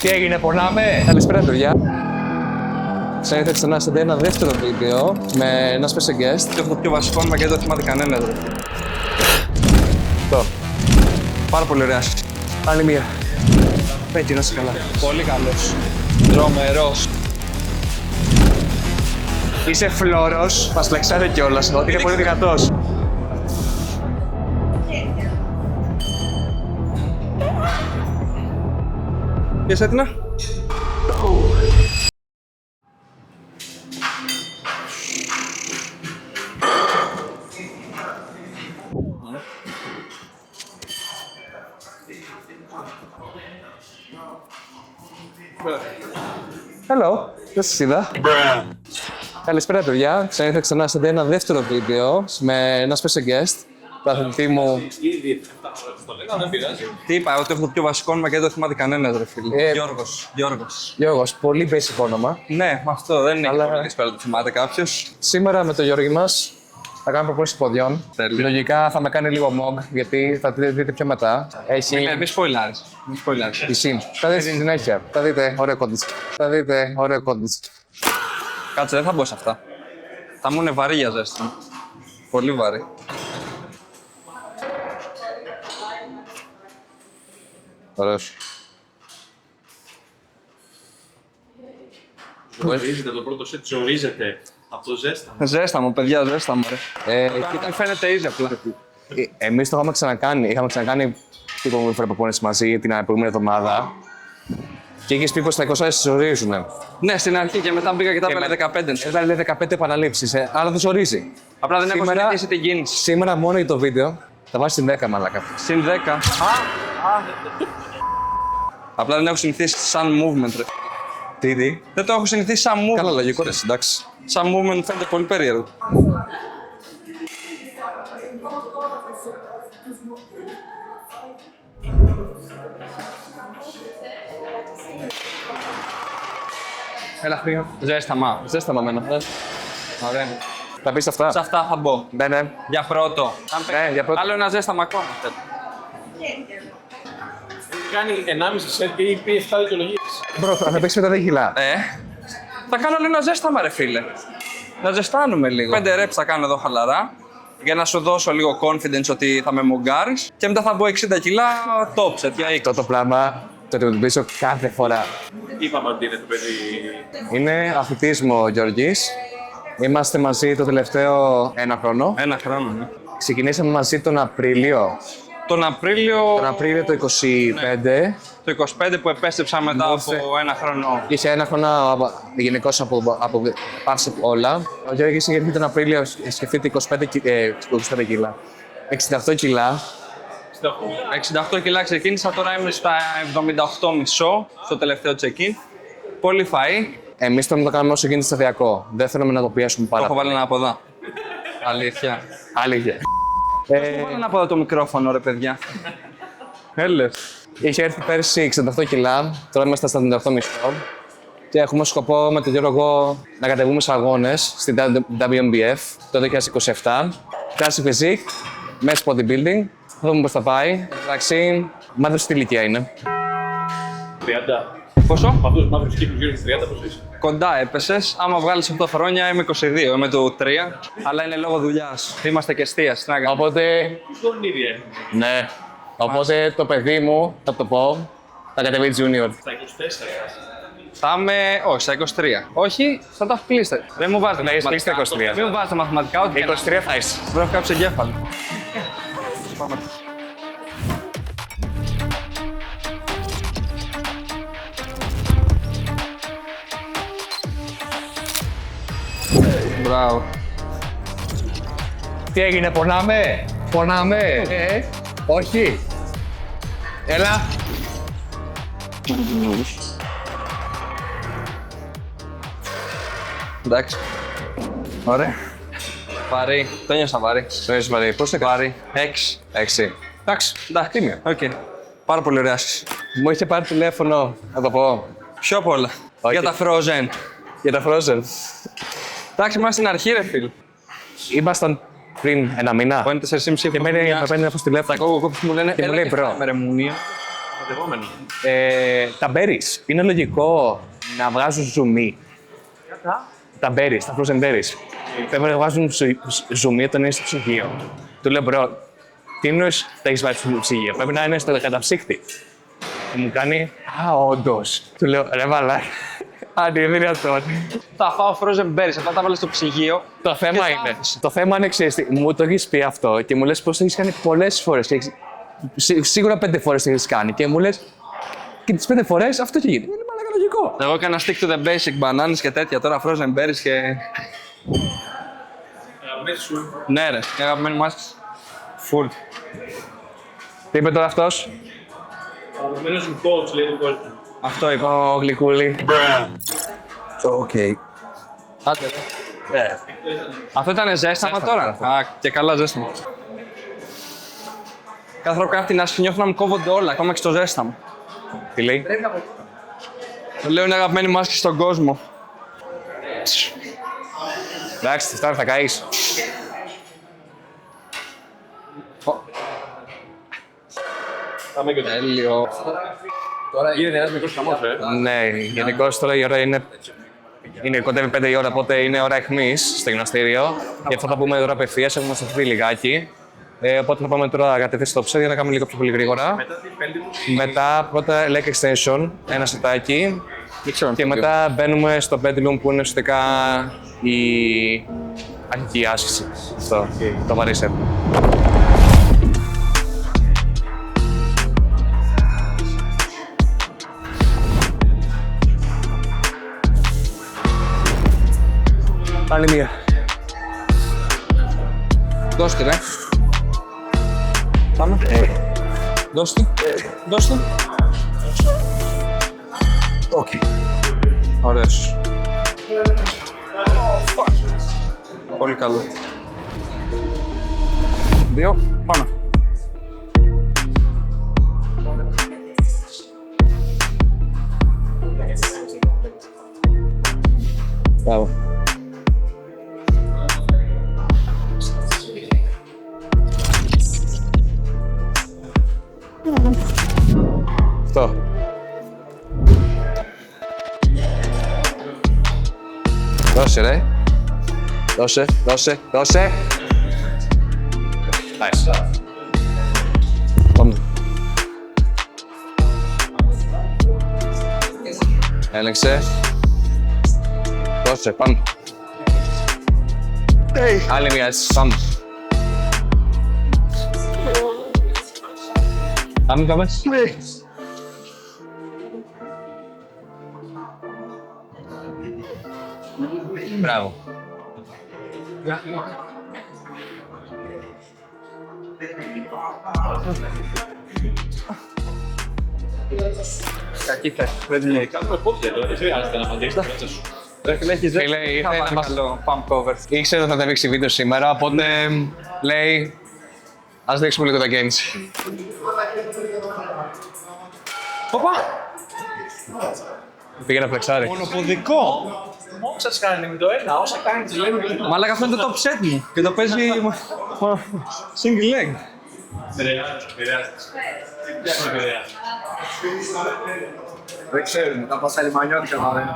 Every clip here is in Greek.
Τι έγινε, πονάμε! Καλησπέρα, παιδιά. Ξέρετε ξανά σε ένα δεύτερο βίντεο με ένα special guest. Το πιο βασικό όνομα και δεν το θυμάται κανένα. Το. Πάρα πολύ ωραία. Άλλη μία. Πέτει, να είσαι καλά. Πολύ καλός. Τρομερός. Είσαι φλόρος, μας φλεξάρε κιόλας, ότι είναι πολύ δυνατός. Πιες έτοιμα. Hello, δεν σας είδα. Καλησπέρα, παιδιά. Ξέρετε ξανά σε ένα δεύτερο βίντεο με ένα special guest. Το αθλητή μου. Τι είπα, ότι έχω το πιο βασικό όνομα και δεν το θυμάται κανένα, ρε φίλε. Γιώργος. Γιώργος, πολύ basic όνομα. Ναι, με αυτό δεν είναι Αλλά- πολύ δύσκολο να το θυμάται κάποιος. Σήμερα με τον Γιώργη μας θα κάνουμε προπόνηση ποδιών. Τέλεια. Λογικά θα με κάνει λίγο mog, γιατί θα τη δείτε πιο μετά. Έχει Μη σποιλάρεις. Μη σποιλάρεις. piscine. Θα δείτε στη συνέχεια. Θα δείτε ωραίο κόντις. Θα δείτε ωραίο κόντις. Κάτσε, δεν θα μπω σε αυτά. Θα μου είναι βαρύ για ζέστη. Πολύ βαρύ. Ωραίος. Ζορίζεται το πρώτο σετ, ζορίζεται από το ζέστα. Ζέστα μου, παιδιά, ζέστα μου, ρε. Κοίτα, Μην φαίνεται easy απλά. εμείς το είχαμε ξανακάνει. Είχαμε ξανακάνει την προηγούμενη φορά προπόνηση μαζί την προηγούμενη εβδομάδα. Και έχεις πει πως τα 20 σε ζορίζουνε. Ναι, στην αρχή και μετά πήγα και τα έβαλε 15. Έβαλε 15 επαναλήψεις, αλλά δεν ζορίζει. Απλά δεν έχω Σήμερα- συνηθίσει την κίνηση. Σήμερα μόνο για το βίντεο θα βάζει την 10 μαλάκα. Συν 10. Απλά δεν έχω συνηθίσει σαν movement, ρε. Τι. Δεν το έχω συνηθίσει σαν movement. Καλά, λογικό ρε, εντάξει. Σαν movement μου φαίνεται πολύ περίεργο. Έλα, χρήμα. Ζέσταμα. Ζέσταμα μένα. Ωραία. Θα πεις αυτά. Σε αυτά θα μπω. Ναι. Για πρώτο. Αν Ναι, για πρώτο. Άλλο ένα ζέσταμα ακόμα. θέλω. Κάνει 1,5 σετ και έχει πει 7 δικαιολογίες. Μπρο, θα παίξει μετά 10 κιλά. Θα κάνω λίγο ένα ζέσταμα, ρε φίλε. Να ζεστάνουμε λίγο. 5 reps θα κάνω εδώ χαλαρά. Για να σου δώσω λίγο confidence ότι θα με μογκάρεις. Και μετά θα μπω 60 κιλά top set για 20. Αυτό το πράγμα το αντιμετωπίζω κάθε φορά. Είπαμε ότι είναι το παιδί. Είναι αθλητής μου ο Γιώργης. Είμαστε μαζί το τελευταίο 1 χρόνο. Ένα χρόνο, ναι. Ξεκινήσαμε μαζί τον Απρίλιο. Τον Απρίλιο, Τον Απρίλιο το 25. το 25 που επέστρεψα μετά Μου από ήρθε. ένα χρόνο. Είχε 1 χρόνο γενικώς από πάνω σε όλα. Ο Γιώργης είχε γεννηθεί τον Απρίλιο, σκεφτείτε 25 κιλά. 68 κιλά. 68 κιλά ξεκίνησα, τώρα είμαι στα 78,5 στο τελευταίο check-in. Πολύ φαΐ. Εμείς θέλουμε να το κάνουμε όσο γίνεται σταδιακό. Δεν θέλουμε να το πιέσουμε Το πάρα έχω πολύ. βάλει ένα από εδώ. Αλήθεια. Αλήθεια. Έχω βάλει ένα από εδώ το μικρόφωνο, ρε παιδιά. Έλες. Είχε έρθει πέρσι 68 κιλά, τώρα είμαστε στα 78,5 και έχουμε σκοπό με τον Γιώργο να κατεβούμε σε αγώνες στην WMBF το 2027. Classic Physique, μέσα bodybuilding. Θα δούμε πώς θα πάει. Εντάξει, μάθος στη ηλικία είναι. 30. Πόσο? Από αυτούς τους μαύρους κύκλους γύρω στις 30 πόσο είσαι. Κοντά έπεσες. Άμα βγάλεις 8 χρόνια είμαι 22, είμαι του 3. Αλλά είναι λόγω δουλειάς. Είμαστε και εστίας. Τι να κάνουμε. Οπότε, Τον ίδιο. ναι. Οπότε το παιδί μου, θα το πω, θα κατεβεί junior. Στα 24. Θα είμαι. Όχι, στα 23. Όχι, θα τα έχω κλείσει. Δεν μου βάζετε Να έχεις μαθηματικά. κλείσει τα 23. Μην μου βάζετε μαθηματικά, ό,τι και να- 23 θα είσαι. Βρέχω κάποιο εγκέφαλο. Πάμε. Μπράβο. Τι έγινε, πονάμε! Πονάμε! Όχι! Έλα! Εντάξει. Ωραία. Βαρύ. Το νιώσα βαρύ. Το έχεις βαρύ. Πώς σε Βαρύ. 6. 6. Εντάξει. Εντάξει. Τίμιο. Οκ. Πάρα πολύ ωραία άσκηση. Μου είχε πάρει τηλέφωνο, να το πω, Πιο απ' όλα. Όχι. Για τα frozen. για τα Frozen. Εντάξει, είμαστε στην αρχή, ρε φίλ. Ήμασταν πριν ένα μήνα. Που είναι 4,5 Και μένει να παίρνει αυτό Τα τηλέφωνο. κόκκο που μου λένε, Και μου έλα λέει, και bro. φάμε, ρε μουνία. Κατεβόμενο. Τα berries. Είναι λογικό να βγάζουν ζουμί. Τα berries, τα frozen berries. Πρέπει να βγάζουν ζουμί όταν είναι στο ψυγείο. Του λέω, μπρο, τι εννοείς τα έχεις βάλει στο ψυγείο, πρέπει να είναι στο καταψύκτη. Και μου κάνει, α, όντως. Του λέω, ρε βαλά, άντε, δεν είναι αυτό. Θα φάω frozen berries, αυτά τα βάλω στο ψυγείο. Το θέμα είναι, ξέρεις, μου το έχεις πει αυτό και μου λες πως το έχεις κάνει πολλές φορές. Και σίγουρα 5 φορές το έχεις κάνει και μου λες, και τις 5 φορές αυτό και γίνεται. Είναι μαλάκα λογικό. Εγώ έκανα stick to the basic, μπανάνες και τέτοια, τώρα frozen berries και... Αγαπημένη σου. Ναι ρε, η αγαπημένη μου άσκηση. Full. Τι είπε τώρα αυτός? Αγαπημένος μου coach, λέει τον κόσμο. Αυτό είπα. Ω, γλυκούλη. Οκ. Άντε ρε. Αυτό ήταν ζέσταμα τώρα. Α, και καλά ζέσταμα. Κάθε φορά που κάνω την άσκηση νιώθω να μου κόβονται όλα, ακόμα και στο ζέσταμα. Τι λέει? Το λέω είναι αγαπημένη μου άσκηση στον κόσμο. Εντάξει, φτάνει, θα καείς. Πάμε και Τέλειο. τώρα γίνεται ένας μικρός χαμός, Ναι, γενικώς τώρα η ώρα είναι κοντεύει 5 η ώρα, οπότε είναι ώρα αιχμής στο γυμναστήριο. Γι' αυτό θα πούμε τώρα απευθείας, έχουμε σταθεί λιγάκι. Οπότε θα πάμε τώρα κατευθείαν στο ψέδιο για να κάνουμε λίγο πιο πολύ γρήγορα. Μετά πρώτα leg extension, ένα σετάκι. Και μετά μπαίνουμε στο pendulum που είναι ουσιαστικά η αρχική άσκηση. Αυτό, το βαρύ set. Άλλη μία. Δώστε ρε. Πάμε. Δώστε. Δώστε. Οκ. Ωραίος. Πολύ καλό. 2, πάμε. Μπράβο. Αυτό. Δώσε ρε. Δώσε, δώσε, δώσε. Nice. Πάμε. Έλεξε. Δώσε, πάμε. Άλλη μια, πάμε. Πάμε, πάμε. Μπράβο. Κακή θέση. Δεν την έχει. Κάνουμε πόδια τώρα, δεν χρειάζεται να μαντέψεις τη ρότσα σου. Φίλε, έχει ζέσταμα. Φίλε, ήρθε Είχα να μας- καλό pump cover. Ήξερε ότι θα τραβήξει βίντεο σήμερα, οπότε λέει ας δείξουμε λίγο τα games. Οπα! Πήγε να φλεξάρει. Μονοποδικό! Μόνο σας κάνει με το ένα, όσα κάνει τις λένε και Μαλάκα αυτό είναι το top set μου και το παίζει single leg. Επηρεάζει. Επηρεάζει. Δεν ξέρουμε, θα πάσα λιμανιώτικα θα λένε.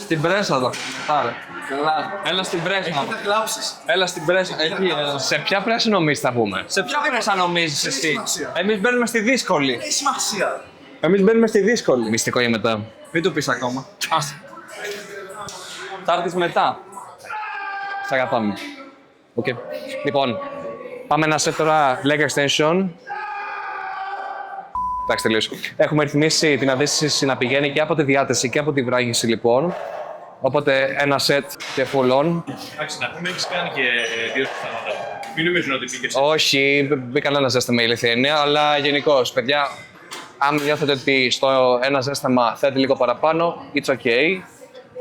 Στην πρέσα εδώ. Άρα. Καλά. Έλα στην πρέσα. Θα κλάψεις. Έλα στην πρέσα. Εκεί, έλα. Σε ποια πρέση νομίζεις θα πούμε? Σε ποια πρέσα νομίζεις εσύ? σημασία. Εμείς μπαίνουμε στη δύσκολη. Έχει σημασία. Εμείς μπαίνουμε στη δύσκολη. Μυστικό για μετά. Μην το πεις ακόμα. Άσε. Θα έρθεις μετά. Σ' αγαπάμε. Οκ. Λοιπόν, πάμε να set τώρα leg extension. Εντάξει, τελείωσε. Έχουμε ρυθμίσει την αντίσταση να πηγαίνει και από τη διάταση και από τη βράγηση λοιπόν. Οπότε ένα set και full on. Εντάξει, να πούμε, έχεις κάνει και δύο πιθανότητα. Μην νομίζουν ότι πήγες. Όχι, μπήκα κανένα ζέσταμα ηλιθιένεια, αλλά γενικώς, παιδιά, αν νιώθετε ότι στο ένα ζέσταμα θέλετε λίγο παραπάνω, it's okay.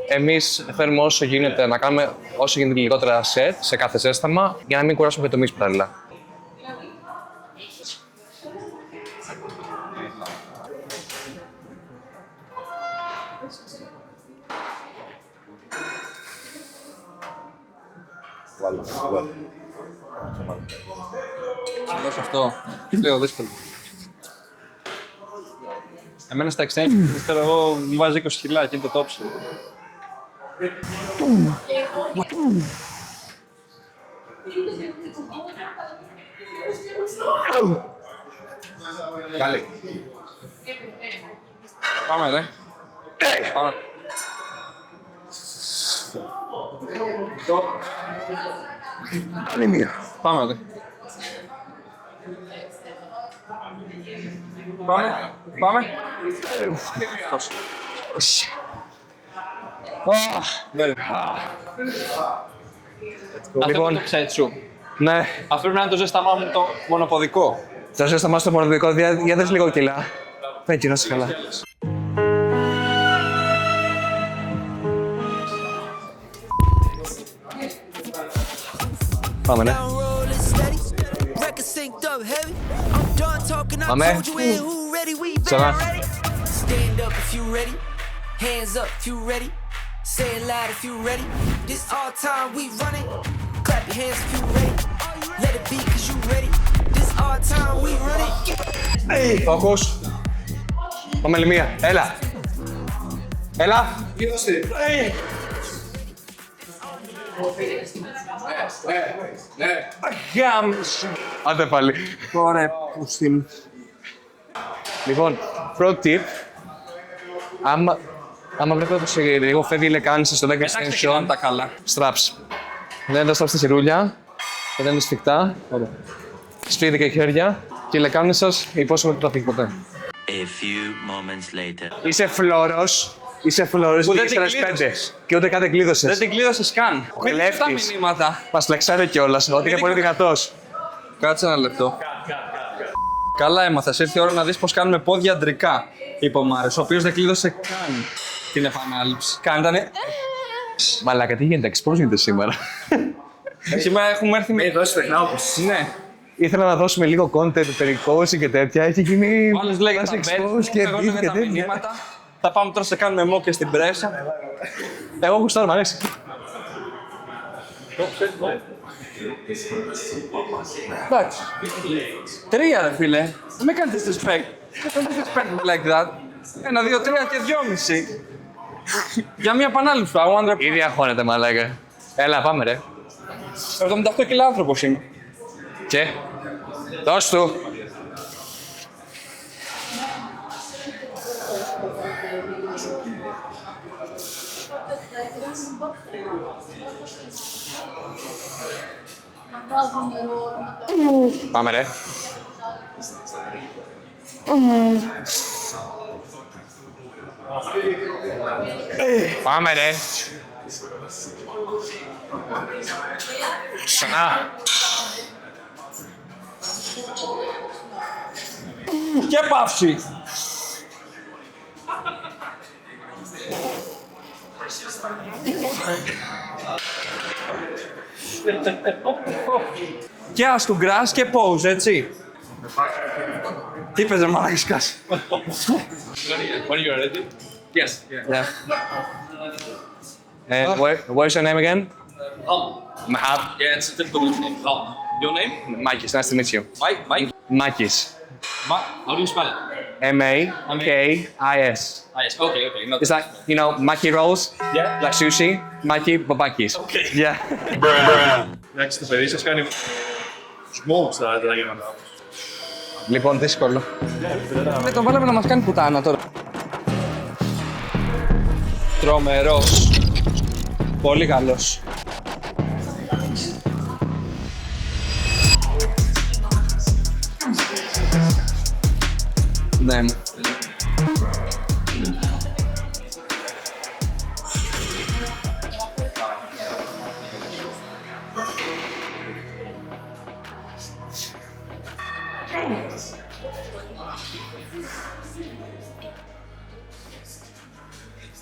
Εμείς θέλουμε όσο γίνεται να κάνουμε όσο γίνεται λιγότερα set σε κάθε ζέσταμα για να μην κουράσουμε και το εμείς παράλληλα. Δώσ' αυτό. Λέω δύσκολο. Εμένα στα exchange, ξέρω εγώ, μου βάζει 20 κιλά και είναι το τόψο. Καλή. Πάμε, ρε. Πάμε. Άλλη μία. Πάμε, ρε. Πάμε. Πάμε. Αυτό Λοιπόν, είναι το ψέτ σου. ναι. Αυτό πρέπει να είναι το ζέσταμά μου το μονοποδικό. Θα ζω στα στο μονοδικό, για δες λίγο κιλά. Thank you, να είσαι καλά. Πάμε, ναι. Πάμε. Ξανά. Stand up if you ready. Hands up if you ready. Say it loud if you ready. This all time we running. Clap your hands if you ready. Let it beat cause you ready. This all time we running. Φόκους. Πάμε άλλη μία. Έλα. Έλα. Γάμισε. Άντε πάλι. Ωραία, πούστην. Λοιπόν, πρώτο tip. Άμα βλέπετε πως λίγο φεύγει η λεκάνηση στο leg extension, τα καλά. straps. Δεν τα straps στα χερούλια, δεν είναι σφιχτά. Σπείτε και χέρια και η λεκάνη σας υπόσχομαι ότι δεν θα φύγει ποτέ. A few moments later. Είσαι φλόρος. Είσαι φλόρος Που και δεν ύστερα την πέντε. κλείδωσες. Και ούτε καν δεν κλείδωσες. Δεν την κλείδωσες καν. Μην δεις τα κλέφτης. μηνύματα. Μας λεξάρε κιόλας, ότι είναι πολύ δυνατός. Κάτσε ένα λεπτό. Καλά έμαθες, ήρθε η ώρα να δεις πως κάνουμε πόδια αντρικά, είπε ο Μάρες, ο οποίος δεν κλείδωσε καν την επανάληψη. Κάντανε. Μαλάκα, τι γίνεται, πώς γίνεται σήμερα. Σήμερα έχουμε έρθει με... Εδώ στεγνά όπως. Ναι. Ήθελα να δώσουμε λίγο content περί coaching και τέτοια, έχει γίνει... Ο άλλος λέγεται τα expose μπέλη, και εγώ beef είναι και τα τέτοια. μηνύματα. Θα πάμε τώρα σε κάνουμε μο και στην πρέσα. Εγώ γουστάρω, μ' αρέσει. Εντάξει. 3 ρε φίλε. Δεν με κάνετε disrespect. Δεν disrespect me like that. 1, 2, 3 και 2,5. Για μια επανάληψη, I wonder... Ήδη αγχώνεται, μαλάκα. Έλα, πάμε ρε. 78 κιλά άνθρωπος είμαι. Και, δώσ' του. Πάμε ρε. Πάμε ρε. Ξανά. Και παύση. Και ας του γκρας και pose, έτσι. Τι είπες ρε μαλάκας. When you're ready. Yes. Yeah. And what's your name again? Ram. Mahab. Yeah, it's a typical name. Ram. Your name? Makis, nice to meet you. Mike. Makis. How do you spell it? M-A-K-I-S. Ah, yes. Okay. Not It's like, you know, maki rolls, Yeah. like sushi, maki, but makis. Okay. Yeah. Εντάξει, το παιδί σας κάνει smokes, θα λέγαμε. Λοιπόν, δύσκολο. Δεν τον βάλαμε να μας κάνει πουτάνα τώρα. Τρομερός. Πολύ καλός. Ναι.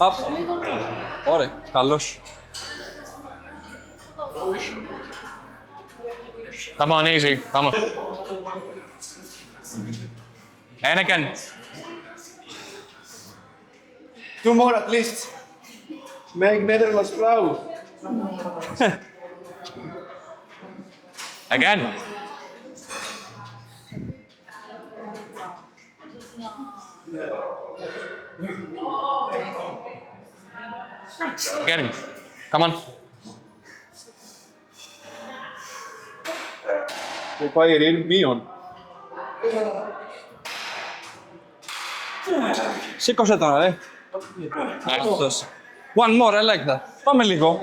Απ. Ωραία, καλός. Come on, easy. Come on. Anakin. 2 more at least. Make Netherlands proud. Again. Get him. Come on. Που πάει η Ειρήνη μείον. Σήκωσε τώρα, ρε. Αυτός. One more, I like that. Πάμε λίγο.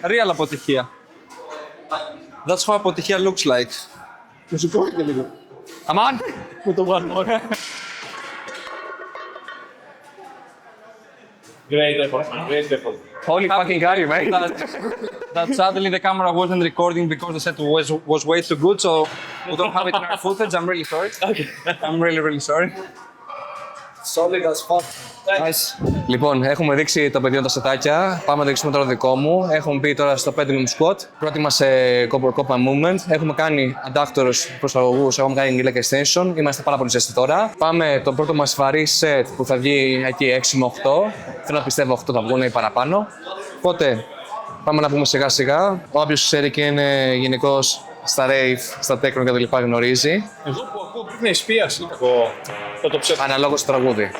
Real αποτυχία. That's how αποτυχία looks like. Μου σηκώθηκε λίγο. Come on. Με το one more. Great effort, man. Great effort. Holy fucking Gary, mate. That sadly the camera wasn't recording because the set was way too good, so we don't have it in our footage. I'm really sorry. Okay. I'm really sorry. Solid as fuck. Nice. Λοιπόν, έχουμε δείξει το πεδίο τα σετάκια. Πάμε να δείξουμε τώρα το δικό μου. Έχουμε μπει τώρα στο pendulum squat. Πρώτη μας Copa movement. Έχουμε κάνει adductors προσαγωγούς. Έχουμε κάνει leg extension. Είμαστε πάρα πολύ ζεστοί τώρα. Πάμε το πρώτο μας βαρύ set που θα βγει εκεί 6 με 8. Θέλω να πιστεύω 8 θα βγουν ή παραπάνω. Οπότε πάμε να πούμε σιγά σιγά. Όποιος ξέρει και είναι γενικώς στα rave, στα techno και τα λοιπά γνωρίζει. Εγώ που ακούω πρέπει να εισπίαση. Εγώ θα το ψεύω. Αναλόγως στο τραγούδι.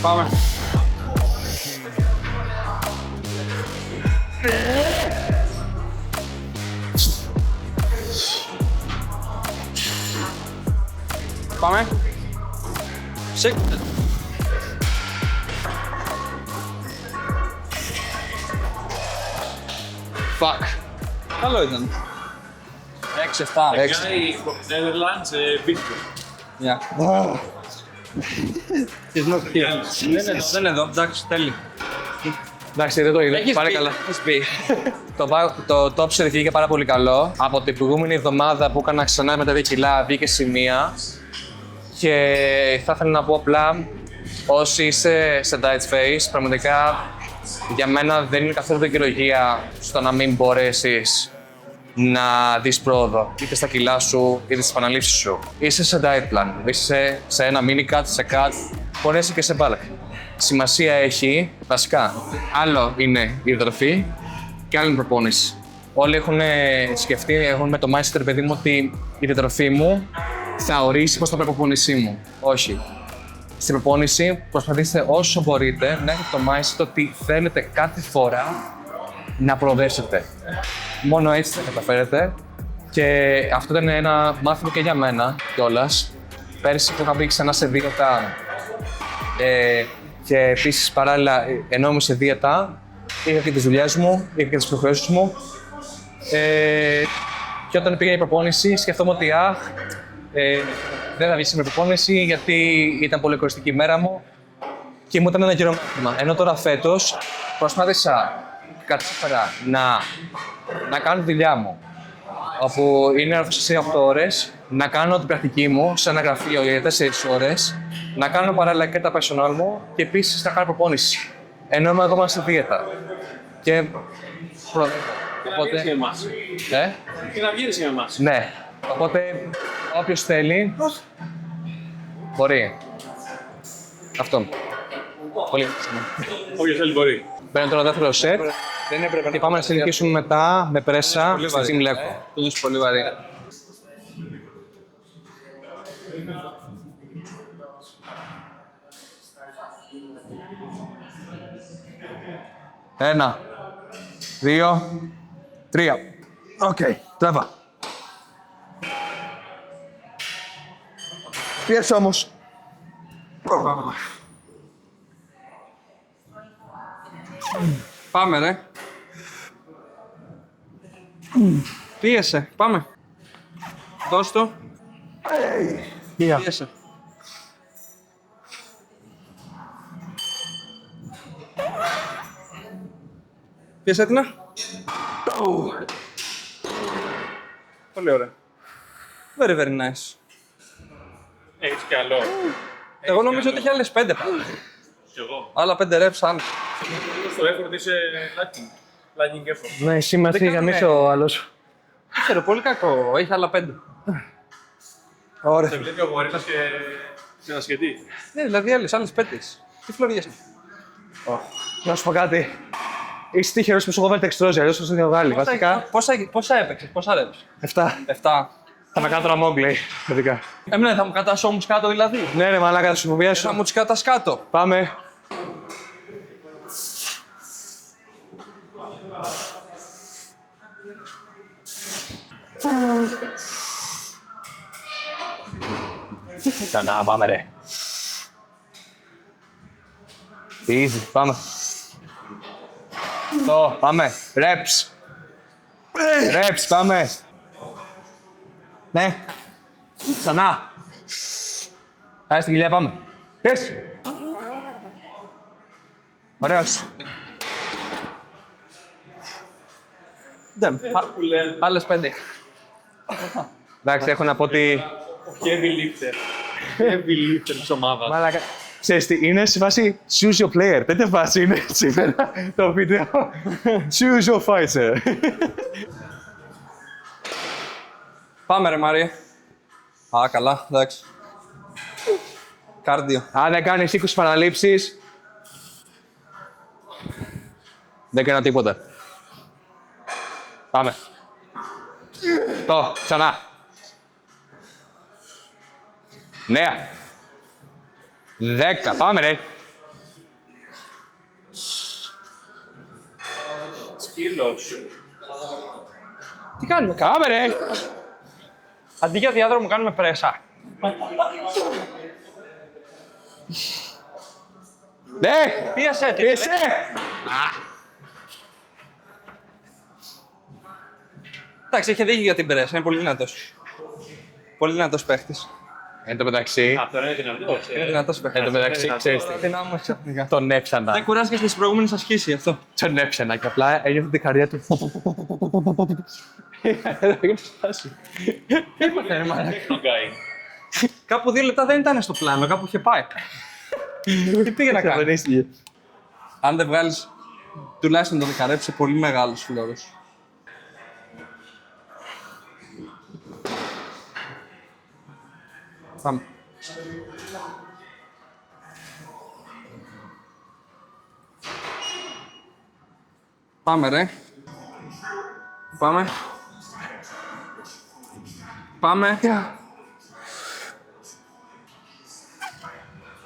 Πάμε. Πάμε. Fuck. Καλό ήταν. 6-7. Netherlands, Bitcoin. Yeah. He's not here. Δεν είναι εδώ, εντάξει, τέλει. Εντάξει, δεν το είδα. Έχεις Πάρε πει, καλά. έχεις πει. Το top share βγήκε πάρα πολύ καλό. Από την προηγούμενη εβδομάδα που έκανα ξανά με τα 2 κιλά, βγήκε σημεία. Και θα ήθελα να πω απλά, όσοι είστε σε diet phase, πραγματικά για μένα δεν είναι καθόλου δικαιολογία στο να μην μπορέσεις να δεις πρόοδο, είτε στα κιλά σου, είτε στις επαναλήψεις σου. Είσαι σε diet plan, είσαι σε ένα mini cut, σε cut, μπορείς και σε bulk. Σημασία έχει, βασικά, άλλο είναι η διατροφή και άλλο είναι η προπόνηση. Όλοι έχουν σκεφτεί, έχουν με το mindset, παιδί μου, ότι η διατροφή μου θα ορίσει πώς θα πρέπει η προπόνησή μου. Όχι. Στην προπόνηση προσπαθήστε όσο μπορείτε να έχετε το mindset ότι θέλετε κάθε φορά να προοδεύσετε. Μόνο έτσι θα καταφέρετε. Και αυτό ήταν ένα μάθημα και για μένα κιόλας. Πέρσι που είχα μπει ξανά σε δίαιτα και επίσης παράλληλα ενώ ήμουν σε δίαιτα, είχα και τις δουλειές μου, είχα και τις υποχρεώσεις μου. Και όταν πήγα η προπόνηση, σκεφτόμουν ότι δεν θα βγει σήμερα η προπόνηση γιατί ήταν πολύ κοριστική η μέρα μου και μου ήταν ένα καιρό μάθημα. Ενώ τώρα φέτος προσπάθησα κατάφερα να κάνω τη δουλειά μου, όπου είναι εργασία 8 ώρες, να κάνω την πρακτική μου σε ένα γραφείο για 4 ώρες, να κάνω παράλληλα και τα personal μου και επίσης να κάνω προπόνηση. Ενώ είμαι ακόμα σε δίαιτα. Και Οπότε... Και να βγαίνεις με εμάς. Ναι. Οπότε, όποιος θέλει, μπορεί. Αυτό. Πολύ Όποιος θέλει μπορεί. Παίρνω τώρα δεύτερο σετ και πάμε να συνεχίσουμε μετά με πρέσα στη Gym Leco. Είναι πολύ βαρύ. Ένα, 2, 3. Οκ, τραβά. Πιέσαι όμως. Πάμε ρε. Πίεσε, πάμε. Δώσ' το. Πίεσε. Πίεσε έτοινα. Πολύ ωραία. Very, very nice. Έχεις κι άλλο. Εγώ νομίζω ότι έχει άλλες 5 πάντα. Κι εγώ. Άλλα 5 reps αν. Στο effort είσαι lagging effort. Ναι, εσύ μας γαμίσει ο άλλος. Ξέρω, πολύ κακό. Έχει άλλα 5. Σε βλέπει ο γορίλας και σε ασχετεί. Ναι, δηλαδή άλλες 5. Τι φλωριές. Να σου πω κάτι. Είσαι τυχερός που σου έχω βάλει τα εξτρόζια, αλλιώς θα σε διαβάλει. Βασικά, Πόσα έπαιξες, πόσα ρέψεις? 7. 7. Θα με κάνω τώρα μόγκλεϊ, παιδικά. Ναι, θα μου κατάς όμως κάτω δηλαδή. Ναι, ρε, μαλάκα, θα σου Θα μοιάσω. μου τις κατάς κάτω. Πάμε. Ξανά, πάμε ρε. Easy, πάμε. Το, πάμε. Reps. Reps, πάμε. Ναι. Ξανά. Άρα στην κοιλιά, πάμε. Πες. Ωραίος. Άλλες 5. Εντάξει, έχω να πω ότι... Heavy lifter. Heavy lifter της ομάδας. Μαλάκα. Ξέρεις τι, είναι σε φάση choose your player. Τέτοια φάση είναι σήμερα το βίντεο. Choose your fighter. Πάμε ρε Μάρια. Α, καλά, εντάξει. Κάρδιο. Αν δεν κάνεις 20 παραλήψεις, δεν κάνω τίποτα. Πάμε. Το, ξανά. Νέα. 10, πάμε ρε. Σκύλος. Τι κάνουμε, Πάμε ρε. αντί για διάδρομο κάνουμε πρέσα. Ναι. Πίασε, τι Είσαι. Εντάξει, είχε δίκιο για την πρέσα, είναι πολύ δυνατός. Πολύ δυνατός παίχτης. Εν τω μεταξύ, Αυτό είναι δυνατό. Είναι δυνατός εν παίχτης. τω μεταξύ, ξέρεις τι. Δυνάμω ξαφνικά. Τον έψανα. Δεν κουράστηκε στις προηγούμενες ασκήσεις αυτό. Τον έψανα και απλά ένιωθα την καρδιά του. Είπατε ρε μάνα. Τογκάει. Κάπου 2 λεπτά δεν ήταν στο πλάνο, κάπου είχε πάει. Τι πήγε να κάνει. Εξαφανίστηκε. Αν δεν βγάλεις τουλάχιστον το δεκαρέψ, είσαι πολύ μεγάλος φλόρος. Πάμε. Πάμε ρε. Πάμε. Πάμε.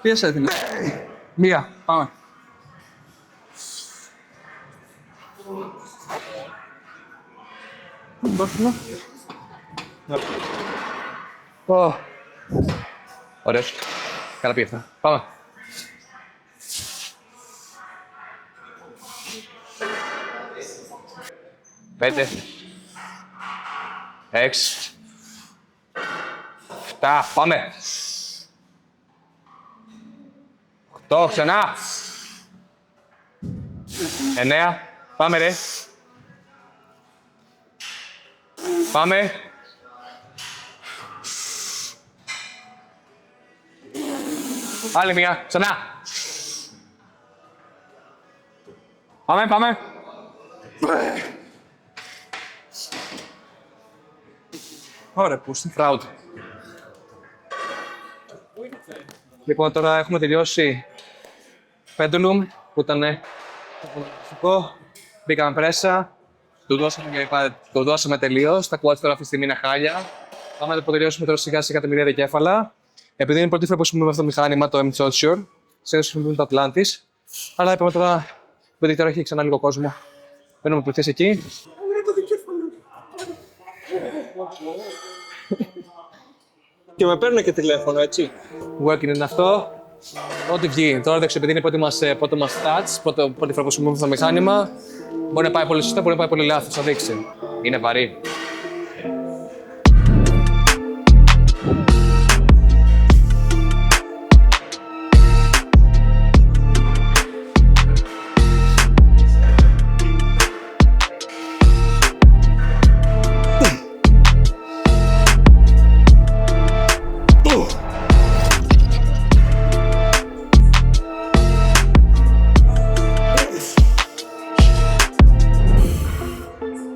Πίεσε την. Μία. Πάμε. Ω. Ωραίος. Καλά πήγε αυτά. Πάμε. Πέντε. 6. 7. Πάμε. 8. Ξανά. 9. Πάμε ρε. Πάμε. Άλλη μία. Ξανά. Πάμε, πάμε. Ωραία, πούστη. Proud. Λοιπόν, τώρα έχουμε τελειώσει Pendulum, που ήταν το μπήκαμε πρέσα, το δώσαμε τελείως, τα quads τώρα αυτή τη στιγμή είναι χάλια. Πάμε να το τελειώσουμε τώρα σιγά σιγά τα μοιραία δικέφαλα. Επειδή είναι η πρώτη φορά που χρησιμοποιούμε αυτό το μηχάνημα, το M Shore, σε χρησιμοποιούμε το Atlantis. Αλλά είπαμε τώρα, επειδή τώρα έχει ξανά λίγο κόσμο, παίρνουμε πληθές εκεί. Και με παίρνουν και τηλέφωνο, έτσι. Working είναι αυτό. Ό,τι βγει. Τώρα δεν ξέρω, επειδή είναι πρώτο μας stats, πρώτη φορά που χρησιμοποιούμε αυτό το μηχάνημα, μπορεί να πάει πολύ σωστά, μπορεί να πάει πολύ λάθος. Θα δείξει. Είναι βαρύ.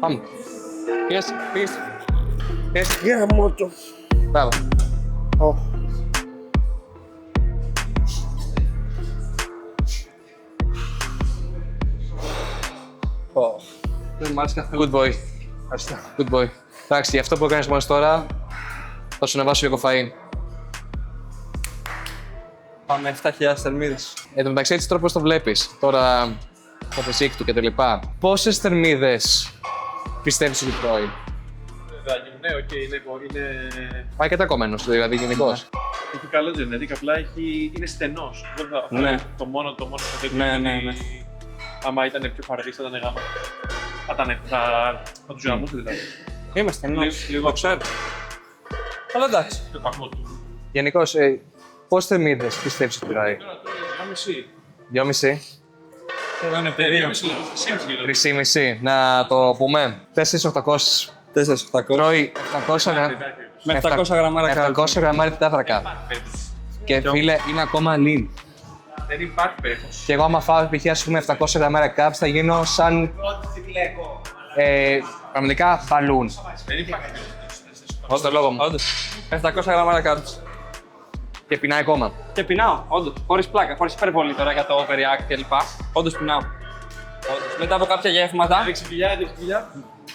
Πάμε. Yes, please. Yes. Γάμο το. Μπράβο. Δεν μου άρεσε καθόλου. Good boy. Good boy. Εντάξει, για αυτό που έκανες μόλις τώρα, θα σου ανεβάσω λίγο φαΐν. Πάμε 7.000 θερμίδες. Εν τω μεταξύ, έτσι τώρα πώς το βλέπεις. Τώρα, το φυσίκ του κτλ. Πόσες θερμίδες πιστεύεις ότι τρώει? Ναι, οκ, είναι. Πάει κατακομμένος, δηλαδή γενικώς. Έχει καλό genetic, απλά είναι στενός. Ναι. Το μόνο που Ναι. Άμα ήταν πιο φαρδής, θα ήταν γάμα. Θα τους γαμούσε δηλαδή. Είμαστε ενός. Λίγο ξέρω. Αλλά εντάξει. Το παγμό του. Γενικώς, πόσες θερμίδες πιστεύεις ότι τρώει? 2,5. Τώρα είναι περίεργο. 3,5. Να το πούμε. 4.800. 4.800. Τρώει 700 Με 700 γραμμάρια κάλτσιο. 700 γραμμάρια τετράχρακα. Και φίλε, είναι ακόμα lean. Δεν υπάρχει περίπτωση. Και εγώ άμα φάω π.χ. ας πούμε 700 γραμμάρια caps θα γίνω σαν... πραγματικά μπαλούν. Δεν υπάρχει. Ως το λόγο μου. Όντως. 700 γραμμάρια κάλτσιο. Και πεινάει ακόμα. Και πεινάω, όντως. Χωρίς πλάκα, χωρίς υπερβολή τώρα για το overreact κλπ. Όντως πεινάω. Όντως. Μετά από κάποια γεύματα.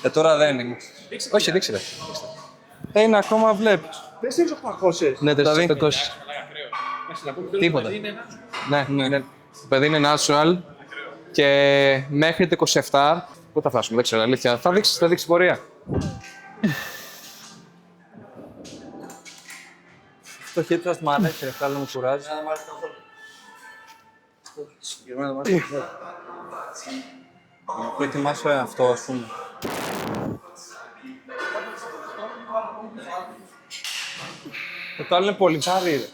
6.000. Τώρα δεν είναι. Όχι, δείξε ρε. Είναι ακόμα βλέπεις. 4.800. Ναι, Δηλαδή. 4.800. Τίποτα. Ναι, ναι. Το παιδί είναι natural και μέχρι το 27. Πού θα φτάσουμε, δεν ξέρω, αλήθεια. Θα δείξει πορεία. Το χέρι του μ' αρέσει, ρε, μου κουράζει. Να προετοιμάσω αυτό, ας πούμε. Το άλλο είναι πολύ βάρη, ρε.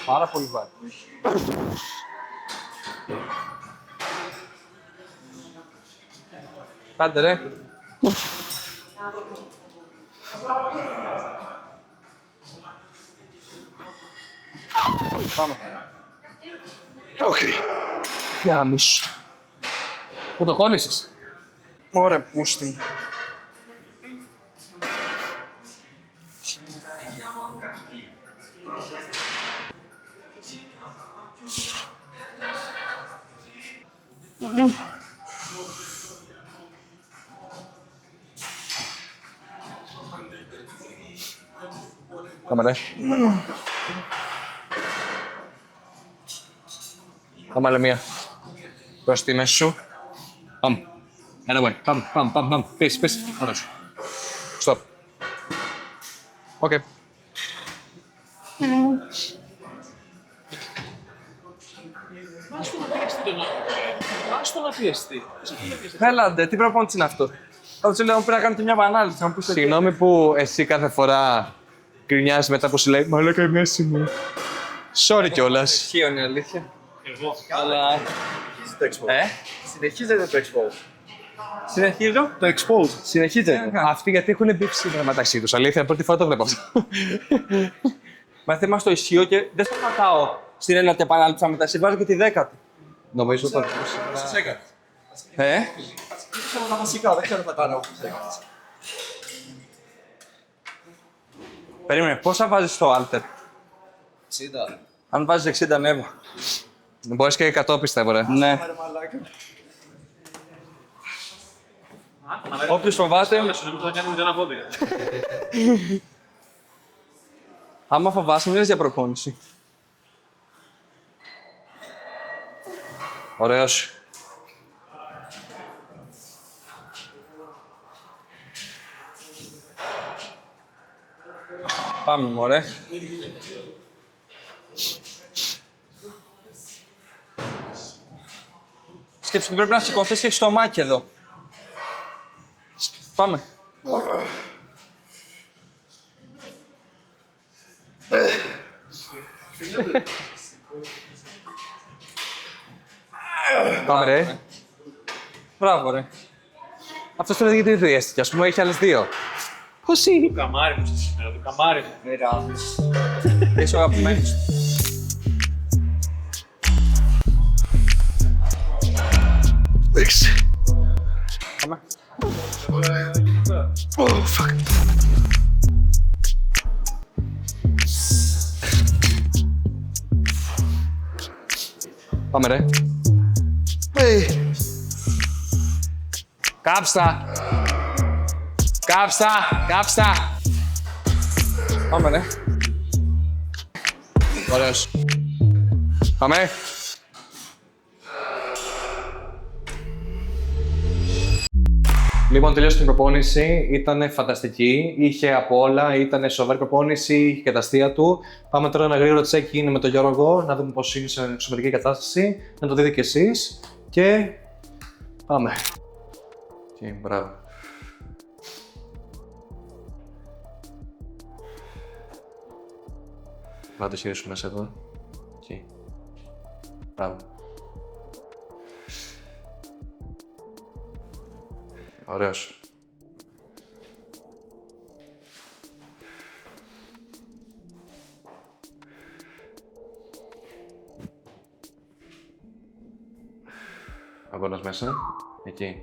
Πάρα πολύ βάρη. Κάντε, ρε. Πάμε. Γάμισου. Πού το κόλλησες? Ωραία, πούστη. Πάμε ρε. Πάμε άλλη μία. Προς τη μέση σου. Πάμε. Ένα way. Πάμε. Πες. Ωραία. Stop. Οκ. Άστο να πιεστεί. Έλαντε, τι προπόνηση είναι αυτό. Θα του λέω πρέπει να κάνετε μια επανάληψη. Να πεις Συγγνώμη που εσύ κάθε φορά γκρινιάζεις μετά που σου λέει «Μαλάκα η μέση μου». Sorry κιόλας. ισχύει είναι η αλήθεια. Εγώ. Αλλά. Συνεχίζεται το expose. Συνεχίζω. Το expose. Συνεχίζεται. Αυτοί γιατί έχουν μπει σήμερα μεταξύ τους. Αλήθεια, πρώτη φορά το βλέπω αυτό. Μα θέμα στο ισχύο και δεν σταματάω στην ένατη επανάληψη μετά. Σε βάζω και τη 10η. Νομίζω ότι Σας έκανε. Ε, Τα βασικά, δεν ξέρω τι θα κάνω. περίμενε, πόσα βάζεις στο alter. 60. Αν βάζεις 60 ανέβα. μπορείς και 100 πιστεύω ρε. Ναι. Πάρε μαλάκα. Όποιος φοβάται, Θα κάνουμε ένα πόδι. άμα φοβάσαι, μην λες για προπόνηση. Ωραίος. Πάμε, μωρέ. Σκέψου ότι πρέπει να σηκωθείς και έχεις το μάκι εδώ. Πάμε. Πάμε ρε. Μπράβο, ρε. Αυτός τώρα γιατί δεν διέστηκε, ας πούμε έχει άλλες δύο. Πώς είναι. Το καμάρι μου σήμερα, το καμάρι μου. Είσαι ο αγαπημένος. Πάμε. Πάμε ρε. Κάψτα! Κάψτα! Κάψτα! Πάμε, ναι. Ωραίος. Πάμε. Λοιπόν, τελείωσε την προπόνηση. Ήταν φανταστική. Είχε από όλα. Ήταν σοβαρή προπόνηση. Είχε και τα αστεία του. Πάμε τώρα ένα γρήγορο check-in με τον Γιώργο, να δούμε πώς είναι σε σωματική κατάσταση. Να το δείτε κι εσείς. Και πάμε. Και μπράβο. Να το χειρίσουμε μέσα εδώ. Εκεί. Μπράβο. Ωραίος. Αγώνας μέσα. Εκεί.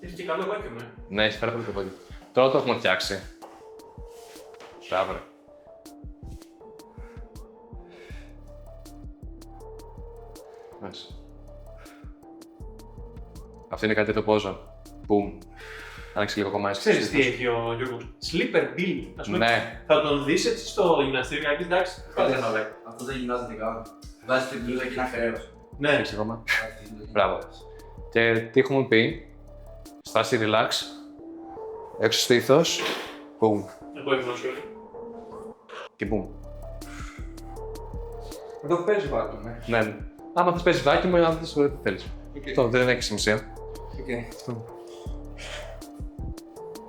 Έχει και καλό βάκιο, ναι. Ναι, έχει πάρα πολύ το πόδι. Τώρα το έχουμε φτιάξει. Μπράβο. Μέσα. Αυτή είναι κάτι το πόζο. Μπουμ. Άνοιξε λίγο κομμάτι. Ξέρεις τι έχει ο Γιώργος. Sleeper Bill, ας πούμε. Ναι. Θα τον δεις έτσι στο γυμναστήριο, εντάξει. Αυτό δεν γυμνάζεται καν. Βάζει την μπλούζα και είναι αφαιρέως. Ναι. Έχει ακόμα. Μπράβο. Και τι έχουμε πει. Στάση relax. Έξω στήθος. Μπουμ. Εγώ ήμουν σχόλιο. Και μπουμ. Εδώ παίζει βάκο, ναι. Ναι. Άμα θες παίζεις βάκι μου, άμα θες τι θέλεις. Αυτό δεν έχει σημασία. Οκ.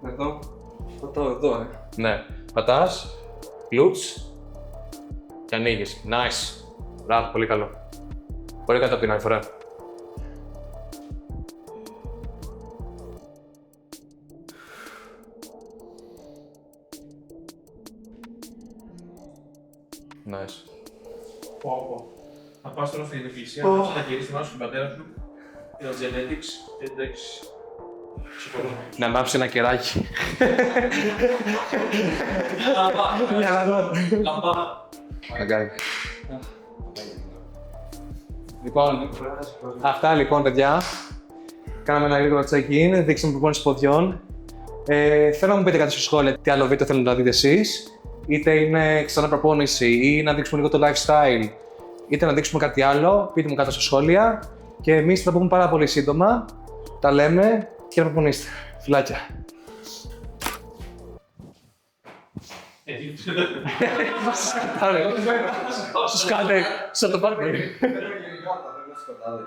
Εδώ. Πατάω εδώ, Ναι. Πατάς, glutes και ανοίγεις. Nice. Μπράβο, πολύ καλό. Πολύ κάτω από την άλλη φορά. Nice. Πω. Θα πας τώρα στην εκκλησία, να πας να γυρίσεις τη μάνα στον πατέρα σου. Για το genetics, εντάξει. Συμφωνώ. Να μάψει ένα κεράκι. Λαμπά. Να κάνει. Λοιπόν, αυτά λοιπόν παιδιά. Κάναμε ένα γρήγορο check-in, δείξαμε προπόνηση ποδιών. Θέλω να μου πείτε κάτι στο σχόλιο τι άλλο βίντεο θέλετε να δείτε εσείς. Είτε είναι ξανά προπόνηση ή να δείξουμε λίγο το lifestyle, είτε να δείξουμε κάτι άλλο. Πείτε μου κάτω στα σχόλια. Και εμείς θα τα πούμε πάρα πολύ σύντομα. Τα λέμε και να προπονείστε. Φιλάκια. Σας κάτε, σαν το πάρκο. Πρέπει να σκοτάδι.